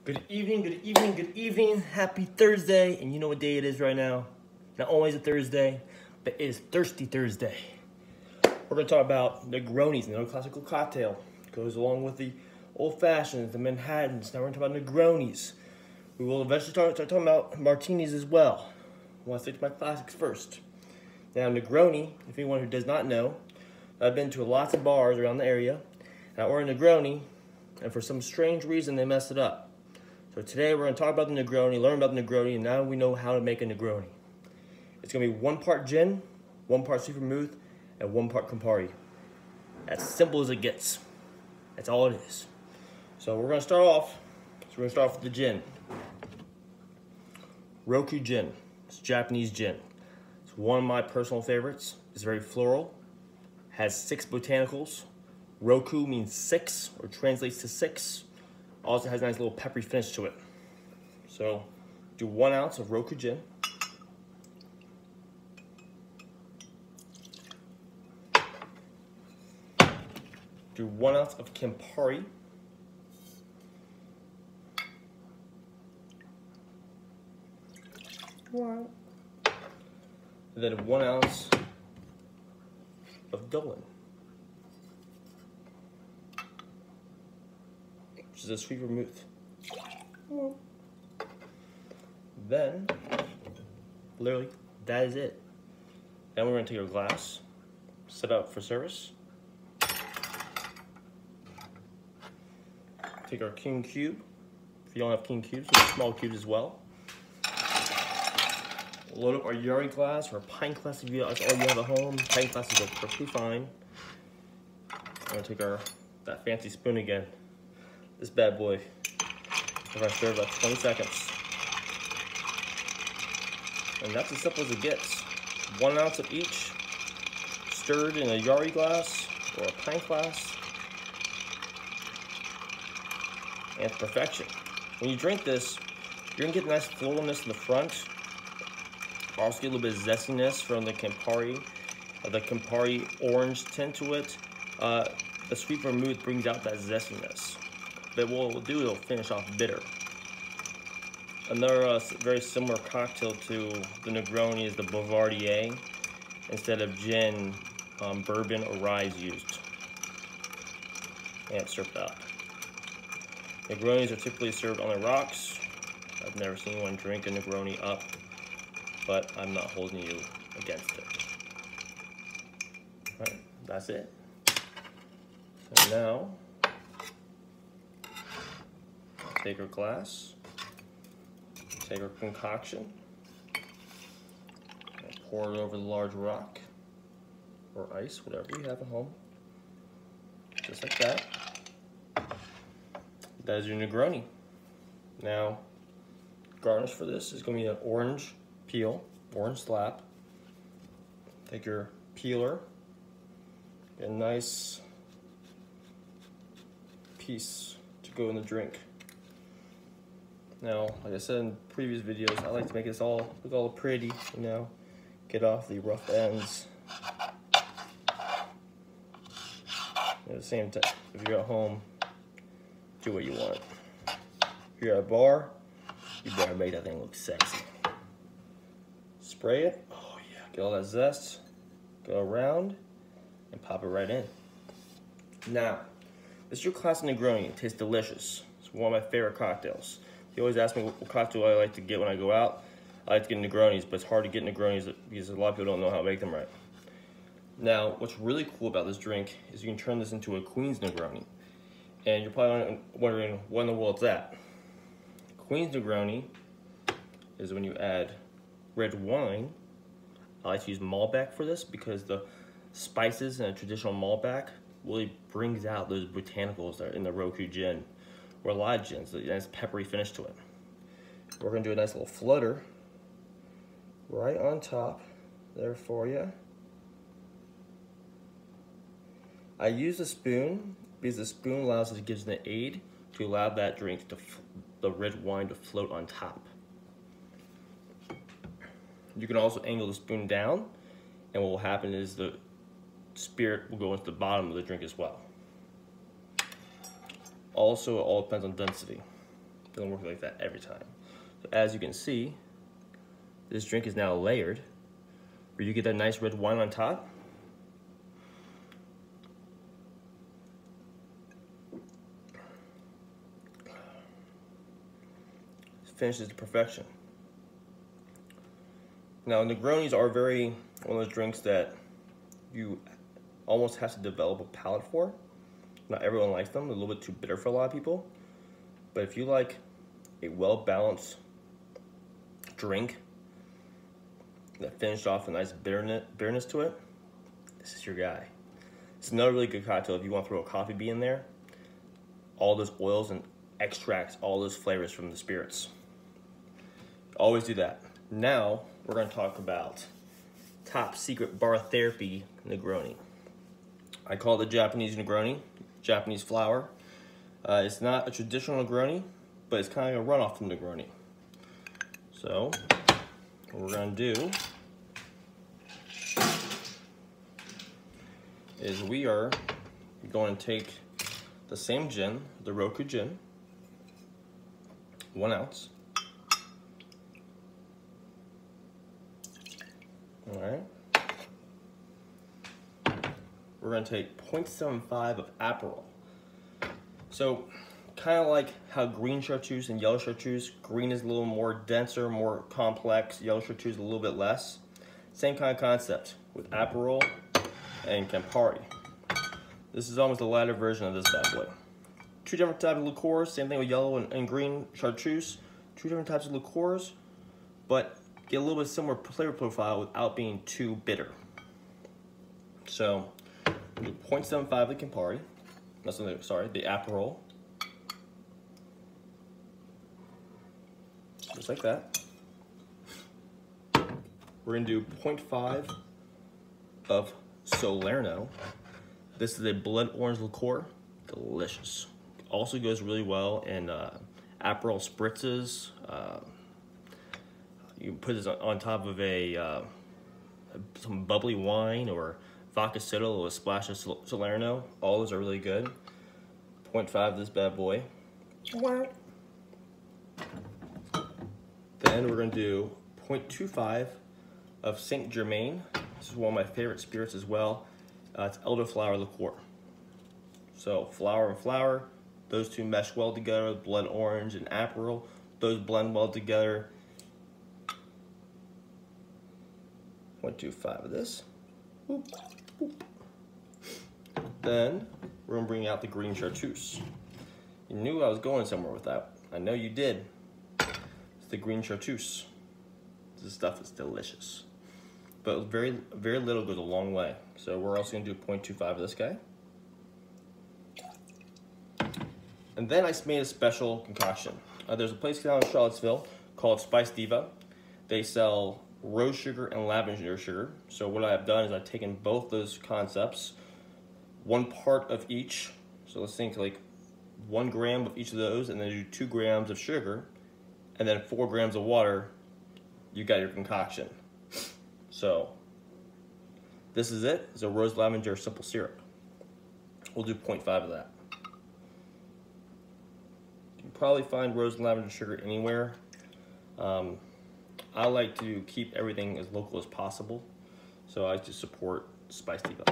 Good evening, good evening, good evening. Happy Thursday. And you know what day it is right now? Not only is it Thursday, but it is Thirsty Thursday. We're going to talk about Negronis, another classical cocktail. Goes along with the old fashions, the Manhattans. Now we're going to talk about Negronis. We will eventually start talking about martinis as well. I want to stick to my classics first. Now Negroni, if anyone who does not know, I've been to lots of bars around the area. And I ordered Negroni, and for some strange reason they messed it up. So today we're going to talk about the Negroni, learn about the Negroni, and now we know how to make a Negroni. It's going to be 1 part gin, 1 part sweet vermouth, and 1 part Campari. As simple as it gets. That's all it is. So we're going to start off. With the gin. Roku Gin. It's Japanese gin. It's one of my personal favorites. It's very floral. Has 6 botanicals. Roku means 6, or translates to 6. Also has a nice little peppery finish to it. So, do 1 ounce of Roku Gin. Do 1 ounce of Campari. And then 1 ounce of Dolin, which is a sweet vermouth. Then, literally, that is it. Then we're going to take our glass, set up for service. Take our king cube. If you don't have king cubes, we have small cubes as well. Load up our Yari glass or a pint glass if that's all you have at home. Pint glasses are perfectly fine. I'm gonna take that fancy spoon again. This bad boy. We're gonna stir about 20 seconds. And that's as simple as it gets. 1 ounce of each, stirred in a Yari glass or a pint glass. And it's perfection. When you drink this, you're gonna get a nice floralness in the front. Also get a little bit of zestiness from the Campari orange tint to it. The sweet vermouth brings out that zestiness. But what it will do, it'll finish off bitter. Another very similar cocktail to the Negroni is the Boulevardier. Instead of gin, bourbon or rye is used. And it's served out. Negronis are typically served on the rocks. I've never seen anyone drink a Negroni up, but I'm not holding you against it. All right, that's it. And now, take our glass, take our concoction, and pour it over the large rock, or ice, whatever you have at home. Just like that. That is your Negroni. Now, garnish for this is going to be an orange peel, orange slab. Take your peeler, get a nice piece to go in the drink. Now, like I said in previous videos, I like to make this all look all pretty, you know, get off the rough ends. At the same time, if you're at home, do what you want. If you're at a bar, you better make that thing look sexy. Spray it, oh yeah, get all that zest, go around, and pop it right in. Now, this is your classic Negroni. It tastes delicious. It's one of my favorite cocktails. You always ask me what cocktail I like to get when I go out. I like to get Negronis, but it's hard to get Negronis because a lot of people don't know how to make them right. Now, what's really cool about this drink is you can turn this into a Queen's Negroni. And you're probably wondering, what in the world is that? Queen's Negroni is when you add red wine. I like to use Malbec for this because the spices in a traditional Malbec really brings out those botanicals that are in the Roku Gin, or a lot of gins, a nice peppery finish to it. We're gonna do a nice little flutter right on top there for you. I use a spoon because the spoon allows us to give an aid to allow that drink to, the red wine to float on top. You can also angle the spoon down, and what will happen is the spirit will go into the bottom of the drink as well. Also, it all depends on density. Doesn't work like that every time. So as you can see, this drink is now layered, where you get that nice red wine on top. Finishes to perfection. Now, Negronis are one of those drinks that you almost have to develop a palate for. Not everyone likes them. They're a little bit too bitter for a lot of people. But if you like a well-balanced drink that finished off a nice bitterness to it, this is your guy. It's another really good cocktail if you want to throw a coffee bean in there. All those oils and extracts all those flavors from the spirits. Always do that. Now, we're going to talk about top secret bar therapy Negroni. I call it the Japanese Negroni, Japanese flower. It's not a traditional Negroni, but it's kind of a runoff from Negroni. So, what we're going to do is we are going to take the same gin, the Roku Gin, 1 ounce. All right. We're going to take 0.75 of Aperol. So, kind of like how green Chartreuse and yellow Chartreuse, green is a little more denser, more complex, yellow Chartreuse a little bit less. Same kind of concept with Aperol and Campari. This is almost a lighter version of this bad boy. 2 different types of liqueurs, same thing with yellow and green Chartreuse. 2 different types of liqueurs, but get a little bit similar flavor profile without being too bitter. So, we'll do 0.75 of the Campari. The Aperol. Just like that. We're gonna do 0.5 of Solerno. This is a blood orange liqueur. Delicious. Also goes really well in Aperol spritzes. You can put this on top of some bubbly wine or vodka soda with a splash of Solerno. All those are really good. 0.5 of this bad boy. Then we're going to do 0.25 of St. Germaine. This is one of my favorite spirits as well. It's Elderflower liqueur. So flower and flower, those two mesh well together. Blood orange and Aperol, those blend well together. 0.25 of this. Boop, boop. Then we're gonna bring out the green Chartreuse. You knew I was going somewhere with that. I know you did. It's the green Chartreuse. This stuff is delicious, but very little goes a long way. So we're also gonna do 0.25 of this guy. And then I made a special concoction. There's a place down in Charlottesville called Spice Diva. They sell rose sugar and lavender sugar. So what I've done is I've taken both those concepts, 1 part of each. So let's think like 1 gram of each of those, and then do 2 grams of sugar, and then 4 grams of water. You got your concoction. So this is it. It's a rose lavender simple syrup. We'll do 0.5 of that. You can probably find rose and lavender sugar anywhere. I like to keep everything as local as possible, so I like to support Spice Diva.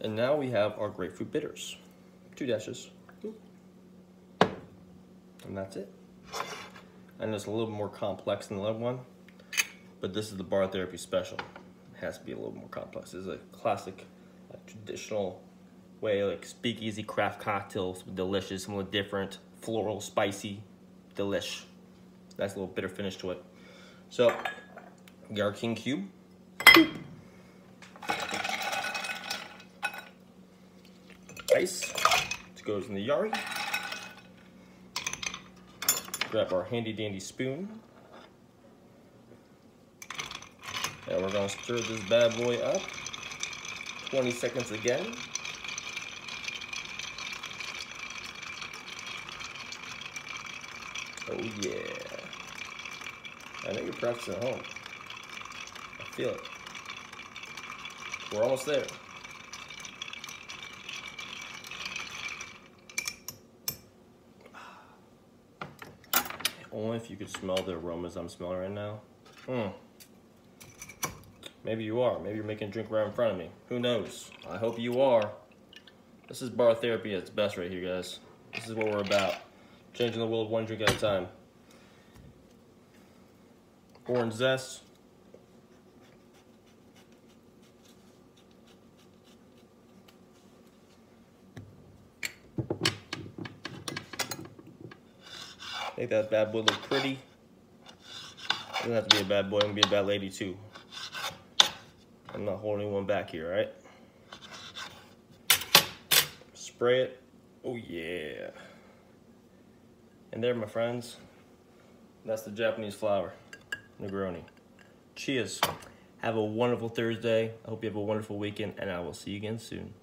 And now we have our Grapefruit Bitters. 2 dashes. And that's it. And it's a little more complex than the other one, but this is the Bar Therapy Special. It has to be a little more complex. This is a classic, traditional way, like speakeasy craft cocktails, delicious, something different, floral, spicy, delish. Nice little bitter finish to it. So, we got our King Cube. Ice, which goes in the Yari. Grab our handy dandy spoon. And we're gonna stir this bad boy up. 20 seconds again. Oh yeah. I know you're practicing at home. I feel it. We're almost there. Only if you could smell the aromas I'm smelling right now. Maybe you are. Maybe you're making a drink right in front of me. Who knows? I hope you are. This is bar therapy at its best right here, guys. This is what we're about. Changing the world one drink at a time. Orange zest. Make that bad boy look pretty. Doesn't have to be a bad boy, it can be a bad lady too. I'm not holding anyone back here, right? Spray it. Oh yeah. And there, my friends, that's the Japanese flower, Negroni. Cheers. Have a wonderful Thursday. I hope you have a wonderful weekend, and I will see you again soon.